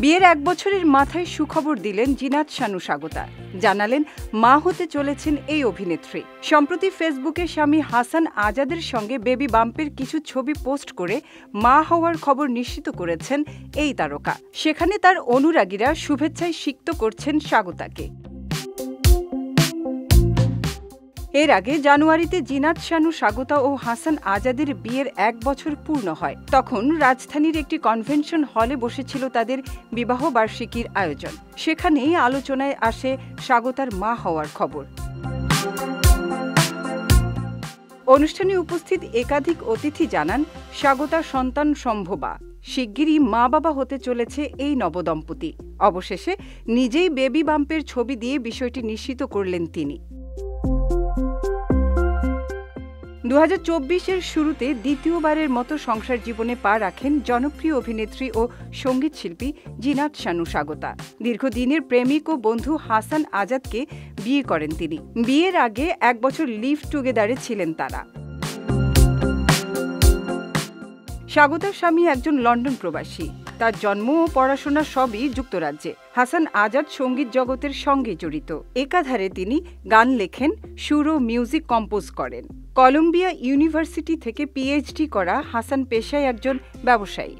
বিয়ের ১ বছরের মাথায় সুখবর দিলেন জিনাত শানু স্বাগতা। জানালেন মা হতে চলেছেন এই অভিনেত্রী। সম্প্রতি ফেসবুকে স্বামী হাসান আজাদের সঙ্গে বেবি বাম্পের কিছু ছবি পোস্ট করে মা হওয়ার খবর নিশ্চিত করেছেন এই তারকা। সেখানে তার অনুরাগীরা শুভেচ্ছায় সিক্ত করছেন স্বাগতাকে। এর আগে জানুয়ারিতে জিনাত শানু স্বাগতা ও হাসান আজাদের বিয়ের ১ বছর পূর্ণ হয়। তখন রাজধানীর একটি কনভেনশন হলে বসেছিল তাদের বিবাহ বার্ষিকীর আয়োজন। সেখানেই আলোচনায় আসে স্বাগতার মা হওয়ার খবর। অনুষ্ঠানে উপস্থিত একাধিক অতিথি জানান, স্বাগতা সন্তান সম্ভবা। শিগগিরই মা বাবা হতে চলেছে এই নবদম্পতি। অবশেষে নিজেই বেবি বাম্পের ছবি দিয়ে বিষয়টি নিশ্চিত করলেন তিনি। ২০২৪-এর শুরুতে দ্বিতীয়বারের মতো সংসার জীবনে পা রাখেন জনপ্রিয় অভিনেত্রী ও সঙ্গীতশিল্পী জিনাত শানু স্বাগতা। দীর্ঘদিনের প্রেমিক ও বন্ধু হাসান আজাদকে বিয়ে করেন তিনি। বিয়ের আগে ১ বছর লিভ টুগেদারে ছিলেন তারা। স্বাগতার স্বামী একজন লন্ডন প্রবাসী। তার জন্ম ও পড়াশোনা সবই যুক্তরাজ্যে। হাসান আজাদ সঙ্গীত জগতের সঙ্গে জড়িত। একাধারে তিনি গান লেখেন, সুর ও মিউজিক কম্পোজ করেন। কলম্বিয়া ইউনিভার্সিটি থেকে পিএইচডি করা হাসান পেশায় একজন ব্যবসায়ী।